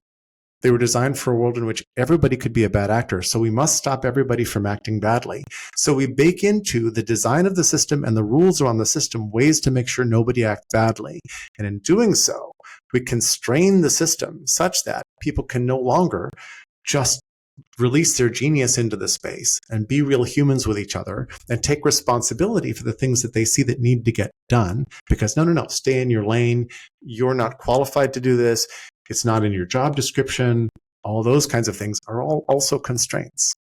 They were designed for a world in which everybody could be a bad actor. So we must stop everybody from acting badly. So we bake into the design of the system and the rules around the system ways to make sure nobody acts badly. And in doing so, we constrain the system such that people can no longer just release their genius into the space and be real humans with each other and take responsibility for the things that they see that need to get done. Because no, stay in your lane. You're not qualified to do this. It's not in your job description. All those kinds of things are all also constraints.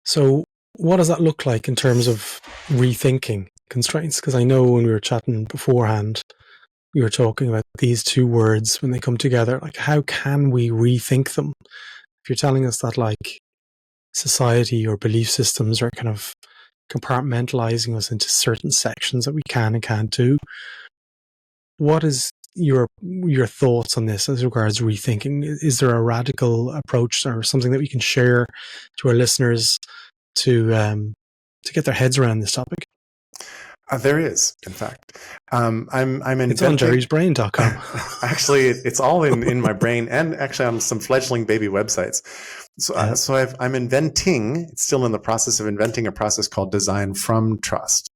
So what does that look like in terms of rethinking constraints? Because I know when we were chatting beforehand, we were talking about these two words when they come together. Like, how can we rethink them? If you're telling us that like society or belief systems are kind of compartmentalizing us into certain sections that we can and can't do, what is your thoughts on this as regards rethinking? Is there a radical approach or something that we can share to our listeners to get their heads around this topic? There is, in fact. I'm inventing. It's on jerrysbrain.com. Actually, it's all in my brain and actually on some fledgling baby websites. So I'm inventing, it's still in the process of inventing a process called design from trust.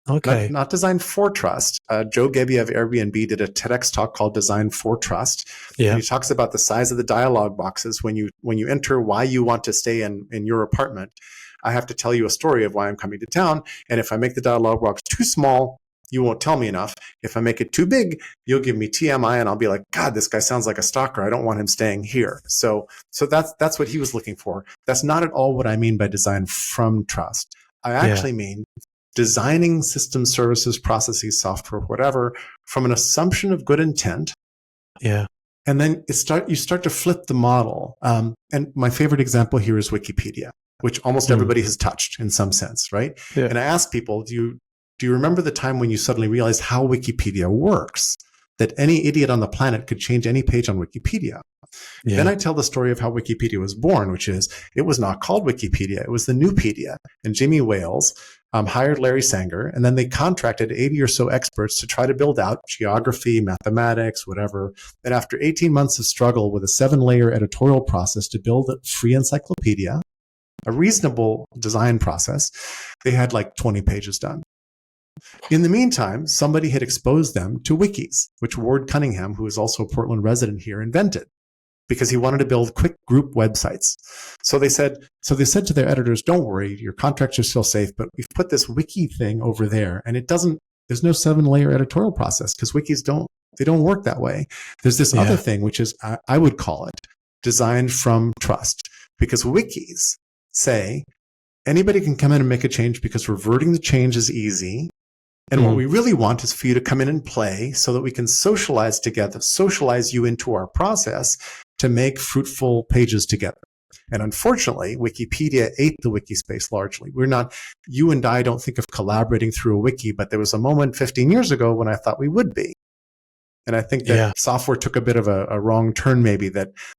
Okay. Not design for trust. Joe Gebbia of Airbnb did a TEDx talk called Design for Trust. Yeah. And he talks about the size of the dialogue boxes when you enter why you want to stay in your apartment. I have to tell you a story of why I'm coming to town. And if I make the dialogue box too small, you won't tell me enough. If I make it too big, you'll give me TMI and I'll be like, God, this guy sounds like a stalker. I don't want him staying here. So that's what he was looking for. That's not at all what I mean by design from trust. I actually mean designing systems, services, processes, software, whatever, from an assumption of good intent. Yeah. And then you start to flip the model. And my favorite example here is Wikipedia, which almost everybody has touched in some sense, right? Yeah. And I ask people, do you remember the time when you suddenly realized how Wikipedia works? That any idiot on the planet could change any page on Wikipedia. Yeah. Then I tell the story of how Wikipedia was born, which is it was not called Wikipedia. It was the Newpedia. And Jimmy Wales hired Larry Sanger, and then they contracted 80 or so experts to try to build out geography, mathematics, whatever. And after 18 months of struggle with a 7-layer editorial process to build a free encyclopedia, a reasonable design process, they had like 20 pages done. In the meantime, somebody had exposed them to wikis, which Ward Cunningham, who is also a Portland resident here, invented because he wanted to build quick group websites. So they said to their editors, don't worry, your contracts are still safe, but we've put this wiki thing over there and there's no 7-layer editorial process because wikis don't work that way. There's this other thing, which is, I would call it design from trust, because wikis say anybody can come in and make a change because reverting the change is easy. And what we really want is for you to come in and play so that we can socialize together, socialize you into our process to make fruitful pages together. And unfortunately, Wikipedia ate the wiki space largely. You and I don't think of collaborating through a wiki, but there was a moment 15 years ago when I thought we would be. And I think that software took a bit of a wrong turn, maybe,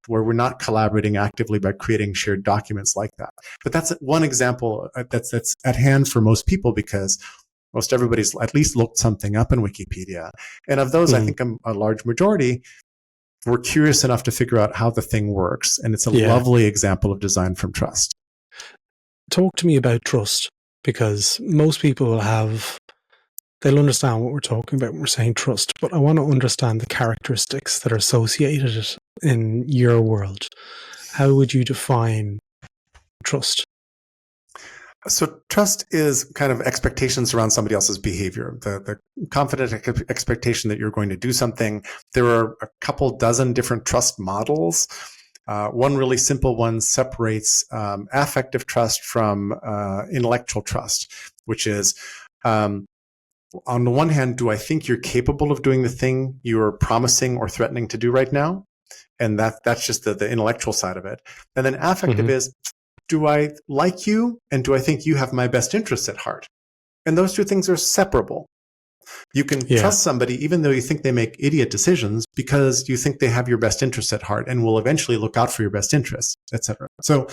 where we're not collaborating actively by creating shared documents like that. But that's one example that's at hand for most people because most everybody's at least looked something up in Wikipedia. And of those, I think a large majority we're curious enough to figure out how the thing works. And it's a Yeah. lovely example of design from trust. Talk to me about trust, because most people they'll understand what we're talking about when we're saying trust, but I want to understand the characteristics that are associated in your world. How would you define trust? So trust is kind of expectations around somebody else's behavior, the confident expectation that you're going to do something. There are a couple dozen different trust models. One really simple one separates affective trust from intellectual trust, which is, on the one hand, do I think you're capable of doing the thing you're promising or threatening to do right now? And that's just the intellectual side of it. And then affective is, do I like you, and do I think you have my best interests at heart? And those two things are separable. You can trust somebody even though you think they make idiot decisions, because you think they have your best interests at heart and will eventually look out for your best interests, etc. So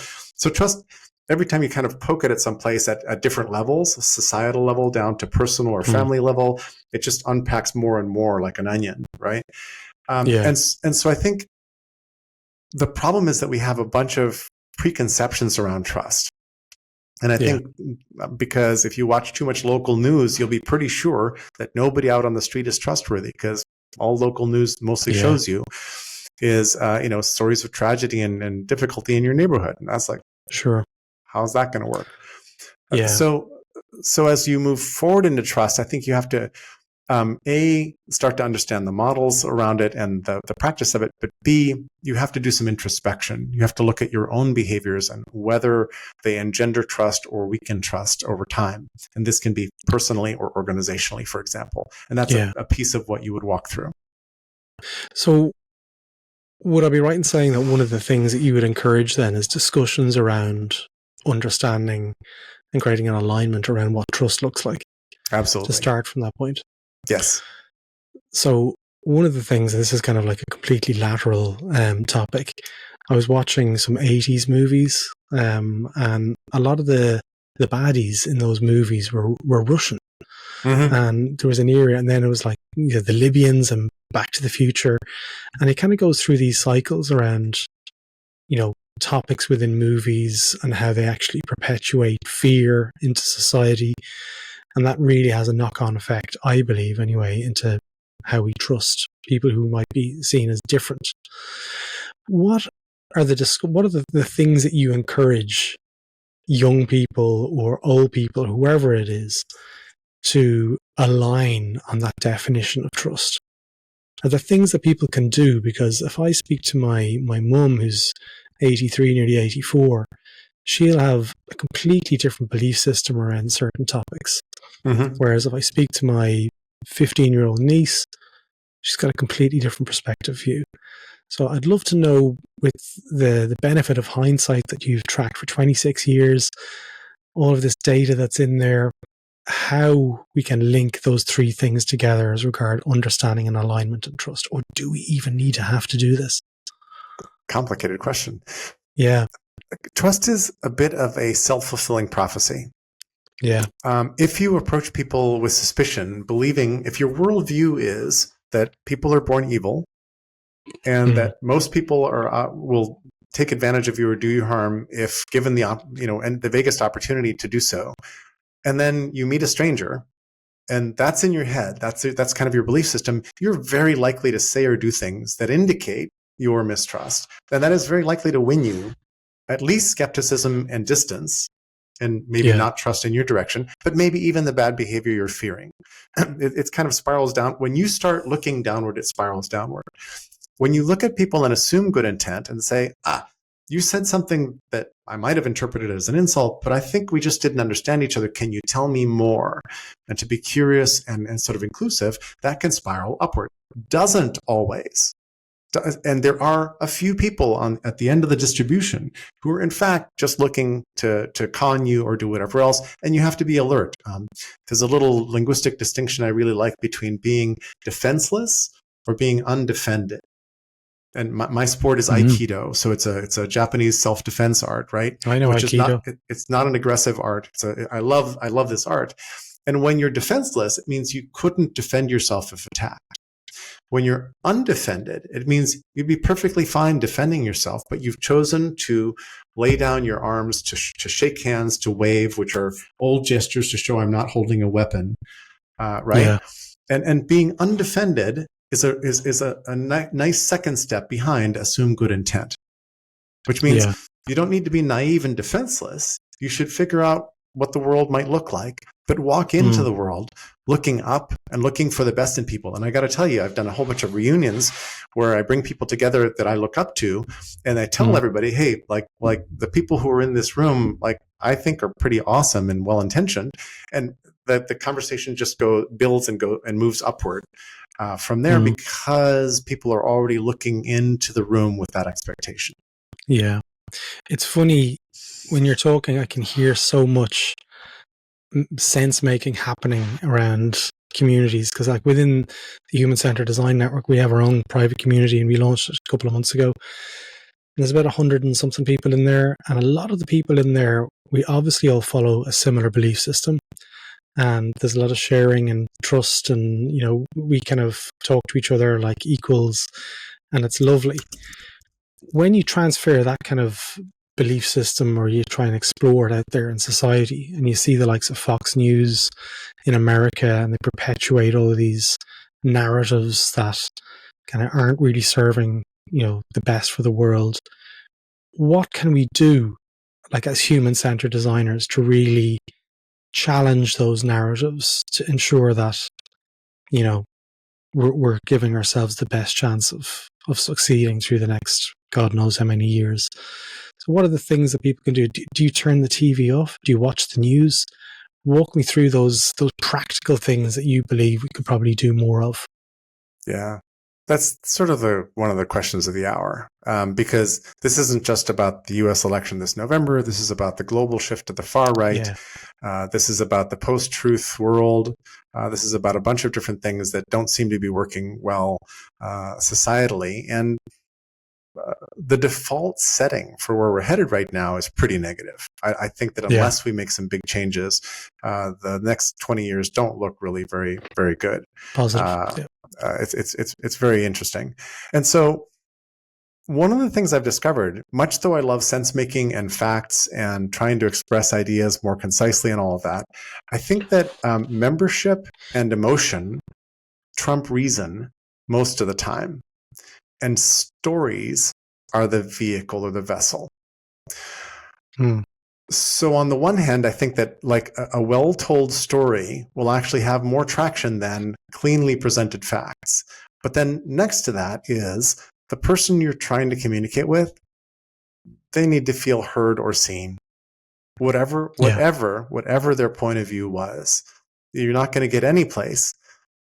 trust, every time you kind of poke it at some place at different levels, societal level down to personal or family level, it just unpacks more and more like an onion, right? And so I think the problem is that we have a bunch of preconceptions around trust. And I think because if you watch too much local news, you'll be pretty sure that nobody out on the street is trustworthy, because all local news mostly shows you is, stories of tragedy and difficulty in your neighborhood. And that's like, sure, how's that going to work? Yeah. So as you move forward into trust, I think you have to, start to understand the models around it and the practice of it, but B, you have to do some introspection. You have to look at your own behaviors and whether they engender trust or weaken trust over time. And this can be personally or organizationally, for example. And that's a piece of what you would walk through. So would I be right in saying that one of the things that you would encourage then is discussions around understanding and creating an alignment around what trust looks like? Absolutely. To start from that point. Yes. So one of the things, and this is kind of like a completely lateral topic, I was watching some 80s movies, and a lot of the baddies in those movies were Russian. And there was an era, and then it was like the Libyans and Back to the Future. And it kind of goes through these cycles around, topics within movies and how they actually perpetuate fear into society. And that really has a knock-on effect, I believe, anyway, into how we trust people who might be seen as different. What are the things that you encourage young people or old people, whoever it is, to align on that definition of trust? Are there things that people can do? Because if I speak to my mum, who's 83, nearly 84, she'll have a completely different belief system around certain topics. Whereas if I speak to my 15-year-old niece, she's got a completely different perspective view. So I'd love to know, with the benefit of hindsight that you've tracked for 26 years, all of this data that's in there, how we can link those three things together as regard understanding and alignment and trust. Or do we even need to have to do this? Complicated question. Yeah. Trust is a bit of a self-fulfilling prophecy. Yeah. If you approach people with suspicion, believing, if your worldview is that people are born evil and that most people will take advantage of you or do you harm if given the and the vaguest opportunity to do so, and then you meet a stranger and that's in your head, that's kind of your belief system, you're very likely to say or do things that indicate your mistrust, and that is very likely to win you at least skepticism and distance, and maybe not trust in your direction, but maybe even the bad behavior you're fearing. It kind of spirals down. When you start looking downward, it spirals downward. When you look at people and assume good intent and say, you said something that I might have interpreted as an insult, but I think we just didn't understand each other. Can you tell me more? And to be curious and sort of inclusive, that can spiral upward. Doesn't always. And there are a few people at the end of the distribution who are in fact just looking to con you or do whatever else, and you have to be alert. There's a little linguistic distinction I really like between being defenseless or being undefended. And my sport is Aikido, so it's a Japanese self-defense art, right? I know Aikido. It's not an aggressive art. I love this art. And when you're defenseless, it means you couldn't defend yourself if attacked. When you're undefended, it means you'd be perfectly fine defending yourself, but you've chosen to lay down your arms, to shake hands, to wave, which are old gestures to show I'm not holding a weapon, right? Yeah. And being undefended is a nice second step behind assume good intent, which means Yeah. you don't need to be naive and defenseless. You should figure out what the world might look like, but walk into the world looking up and looking for the best in people. And I got to tell you, I've done a whole bunch of reunions where I bring people together that I look up to, and I tell everybody, hey, like the people who are in this room, like I think are pretty awesome and well-intentioned, and that the conversation just builds and moves upward from there because people are already looking into the room with that expectation. Yeah. It's funny when you're talking, I can hear so much sense making happening around communities, because like within the Human Centered Design Network, we have our own private community, and we launched it a couple of months ago. And there's about 100 and something people in there, and a lot of the people in there, we obviously all follow a similar belief system, and there's a lot of sharing and trust, and you know, we kind of talk to each other like equals, and it's lovely. When you transfer that kind of belief system, or you try and explore it out there in society, and you see the likes of Fox News in America, and they perpetuate all of these narratives that kind of aren't really serving, you know, the best for the world. What can we do, like as human-centered designers, to really challenge those narratives to ensure that, you know, we're giving ourselves the best chance of succeeding through the next God knows how many years? So what are the things that people can do? Do you turn the TV off? Do you watch the news? Walk me through those practical things that you believe we could probably do more of. Yeah, that's sort of one of the questions of the hour, because this isn't just about the U.S. election this November. This is about the global shift to the far right. Yeah. This is about the post-truth world. This is about a bunch of different things that don't seem to be working well societally. And the default setting for where we're headed right now is pretty negative. I think that unless we make some big changes, the next 20 years don't look really very, very good. Positive. It's very interesting. And so one of the things I've discovered, much though I love sense making and facts and trying to express ideas more concisely and all of that, I think that membership and emotion trump reason most of the time. And stories are the vehicle or the vessel. So on the one hand, I think that like a well-told story will actually have more traction than cleanly presented facts. But then next to that is the person you're trying to communicate with, they need to feel heard or seen. Whatever their point of view was. You're not going to get any place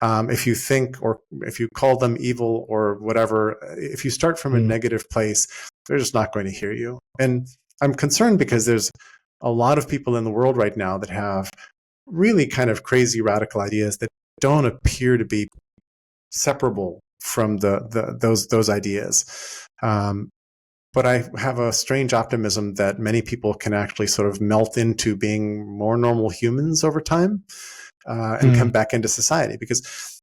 if you think, or if you call them evil or whatever. If you start from a negative place, they're just not going to hear you. And I'm concerned because there's a lot of people in the world right now that have really kind of crazy radical ideas that don't appear to be separable from those ideas. But I have a strange optimism that many people can actually sort of melt into being more normal humans over time and come back into society. Because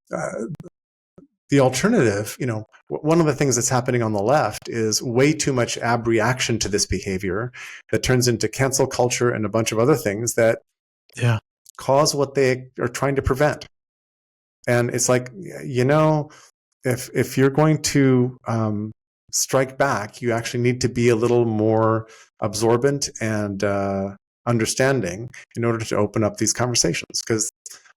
the alternative, you know, one of the things that's happening on the left is way too much abreaction to this behavior that turns into cancel culture and a bunch of other things that cause what they are trying to prevent. And it's like, you know, if you're going to strike back, you actually need to be a little more absorbent and understanding in order to open up these conversations, because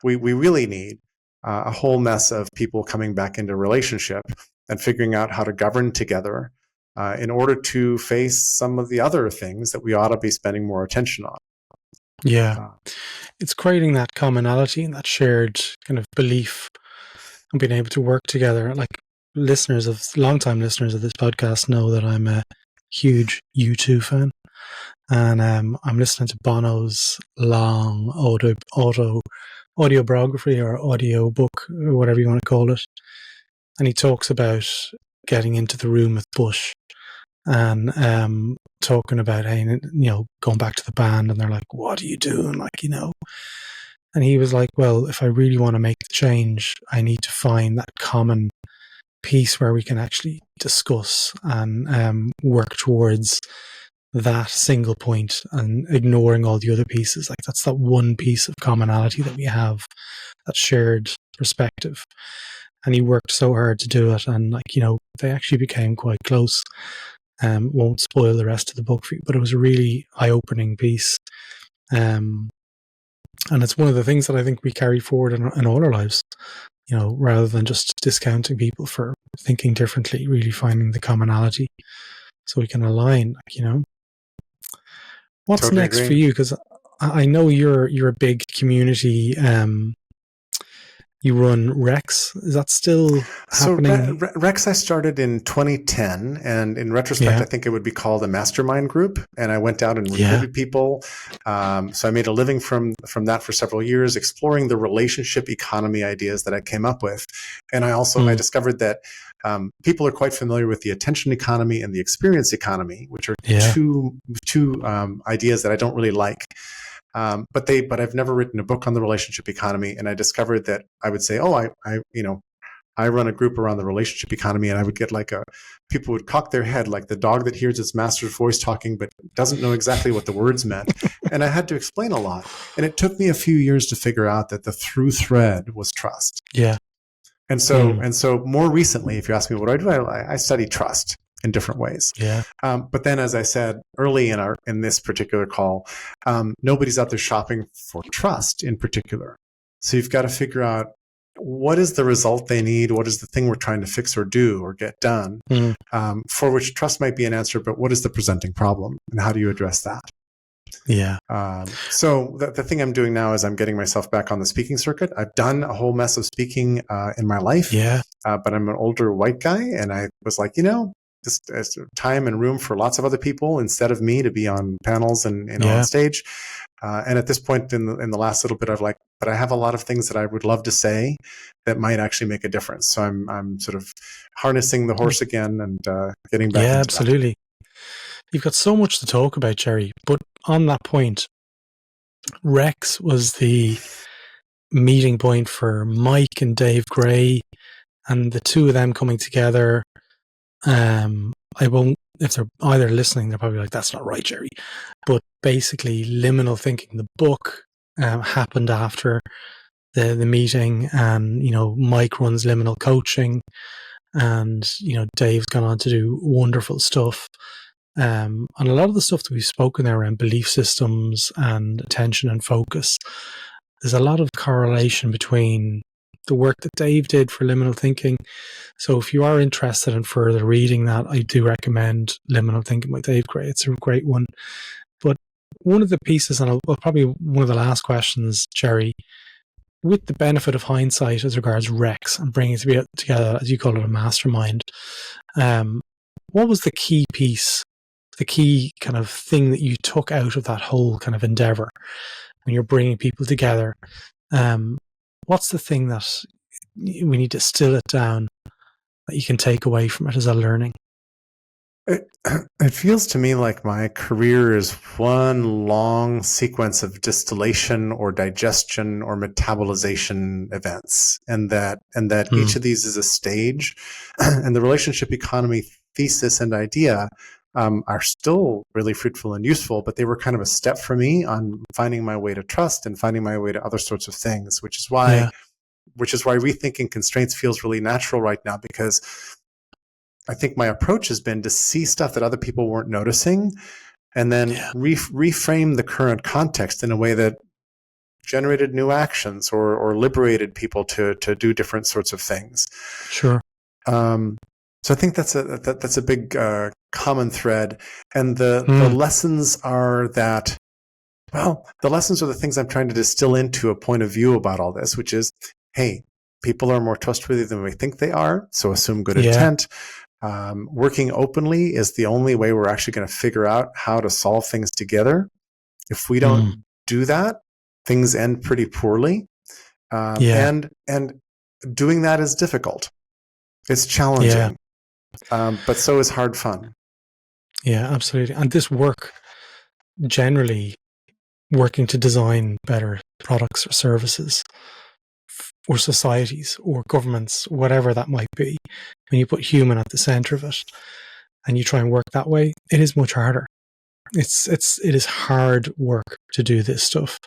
we really need a whole mess of people coming back into relationship and figuring out how to govern together in order to face some of the other things that we ought to be spending more attention on. Yeah. It's creating that commonality and that shared kind of belief and being able to work together. Like long-time listeners of this podcast know that I'm a huge U2 fan. And I'm listening to Bono's long autobiography or audio book, or whatever you want to call it. And he talks about getting into the room with Bush and talking about, hey, you know, going back to the band, and they're like, what are you doing? Like, you know. And he was like, well, if I really want to make the change, I need to find that common piece where we can actually discuss and work towards that single point and ignoring all the other pieces. Like that's that one piece of commonality that we have, that shared perspective. And he worked so hard to do it, and they actually became quite close. Won't spoil the rest of the book for you, but it was a really eye-opening piece. And it's one of the things that I think we carry forward in all our lives, rather than just discounting people for thinking differently, really finding the commonality so we can align, What's Totally next agree. for you? Because I know you're a big community. You run Rex. Is that still happening? Rex I started in 2010, and in retrospect, Yeah. I think it would be called a mastermind group. And I went out and recruited people. So I made a living from that for several years, exploring the relationship economy ideas that I came up with. And I discovered that people are quite familiar with the attention economy and the experience economy, which are two ideas that I don't really like. But I've never written a book on the relationship economy, and I discovered that I would say, I run a group around the relationship economy, and I would get people would cock their head like the dog that hears its master's voice talking but doesn't know exactly what the words meant. And I had to explain a lot. And it took me a few years to figure out that the through thread was trust. Yeah. And so more recently, if you ask me what do, I study trust in different ways. Yeah. But then, as I said early in this particular call, nobody's out there shopping for trust in particular. So you've got to figure out what is the result they need, what is the thing we're trying to fix or do or get done, for which trust might be an answer, but what is the presenting problem and how do you address that? Yeah. So the thing I'm doing now is I'm getting myself back on the speaking circuit. I've done a whole mess of speaking in my life, but I'm an older white guy, and I was like, there's time and room for lots of other people instead of me to be on panels and on stage. And at this point in the last little bit, but I have a lot of things that I would love to say that might actually make a difference. So I'm sort of harnessing the horse again and getting back into absolutely. That. You've got so much to talk about, Jerry. But on that point, Rex was the meeting point for Mike and Dave Gray, and the two of them coming together. If they're either listening, they're probably like, that's not right, Jerry. But basically, liminal thinking, the book happened after the meeting, and Mike runs liminal coaching, and Dave's gone on to do wonderful stuff. And a lot of the stuff that we've spoken there around belief systems and attention and focus, there's a lot of correlation between the work that Dave did for liminal thinking. So if you are interested in further reading that, I do recommend Liminal Thinking by Dave Gray. It's a great one. But one of the pieces, and probably one of the last questions, Jerry, with the benefit of hindsight as regards Rex and bringing it together, as you call it, a mastermind, what was the key piece, the key kind of thing that you took out of that whole kind of endeavor when you're bringing people together? What's the thing that we need to distill it down that you can take away from it as a learning? It feels to me like my career is one long sequence of distillation or digestion or metabolization events, and that each of these is a stage. And the relationship economy thesis and idea are still really fruitful and useful, but they were kind of a step for me on finding my way to trust and finding my way to other sorts of things, which is why rethinking constraints feels really natural right now, because I think my approach has been to see stuff that other people weren't noticing and then reframe the current context in a way that generated new actions or liberated people to do different sorts of things. Sure. So I think that's a big common thread, and the lessons are that. Well, the lessons are the things I'm trying to distill into a point of view about all this, which is, hey, people are more trustworthy than we think they are, so assume good intent. Working openly is the only way we're actually going to figure out how to solve things together. If we don't do that, things end pretty poorly. And doing that is difficult. It's challenging. But so is hard fun. Yeah, absolutely. And this work, generally working to design better products or services, or societies or governments, whatever that might be, when you put human at the center of it and you try and work that way, it is much harder. It is hard work to do this stuff.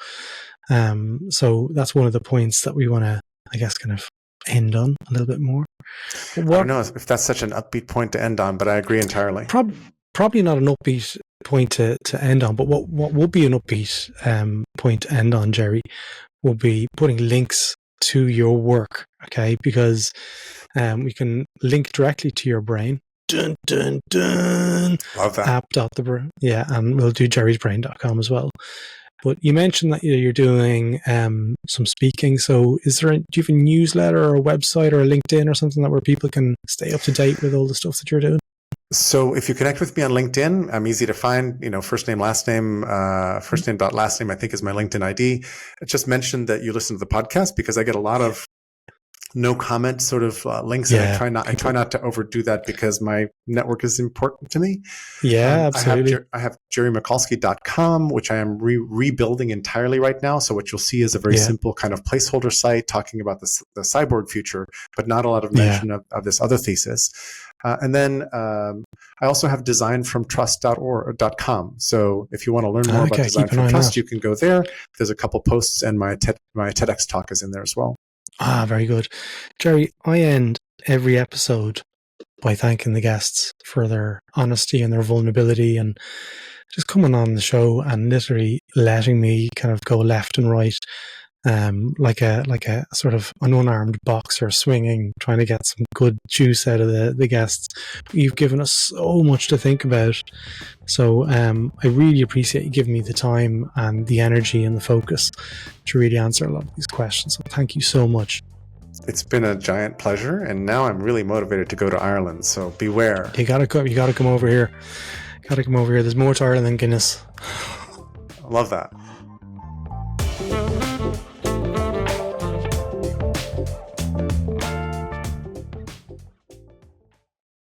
So that's one of the points that we want to, I guess, kind of end on a little bit more. I don't know if that's such an upbeat point to end on, but I agree entirely. Probably not an upbeat point to end on, but what would be an upbeat point to end on, Jerry, will be putting links to your work, okay? Because we can link directly to your brain. Dun, dun, dun. Love that. App.TheBrain. Yeah, and we'll do jerrysbrain.com as well. But you mentioned that you're doing some speaking. So do you have a newsletter or a website or a LinkedIn or something where people can stay up to date with all the stuff that you're doing? So if you connect with me on LinkedIn, I'm easy to find, first name, last name, first name dot last name, I think is my LinkedIn ID. I just mentioned that you listen to the podcast because I get a lot of no comment sort of links. Yeah, and I try not to overdo that because my network is important to me. Yeah, absolutely. I have jerrymichalski.com, which I am rebuilding entirely right now. So what you'll see is a very simple kind of placeholder site talking about the cyborg future, but not a lot of mention of this other thesis. And then I also have designfromtrust.com. So if you want to learn more about Design from Trust, you can go there. There's a couple posts, and my TEDx talk is in there as well. Ah, very good. Jerry, I end every episode by thanking the guests for their honesty and their vulnerability and just coming on the show and literally letting me kind of go left and right, like a sort of an unarmed boxer swinging, trying to get some good juice out of the guests. You've given us so much to think about. So I really appreciate you giving me the time and the energy and the focus to really answer a lot of these questions. So thank you so much. It's been a giant pleasure, and now I'm really motivated to go to Ireland. So beware. You gotta come over here. There's more to Ireland than Guinness. I love that.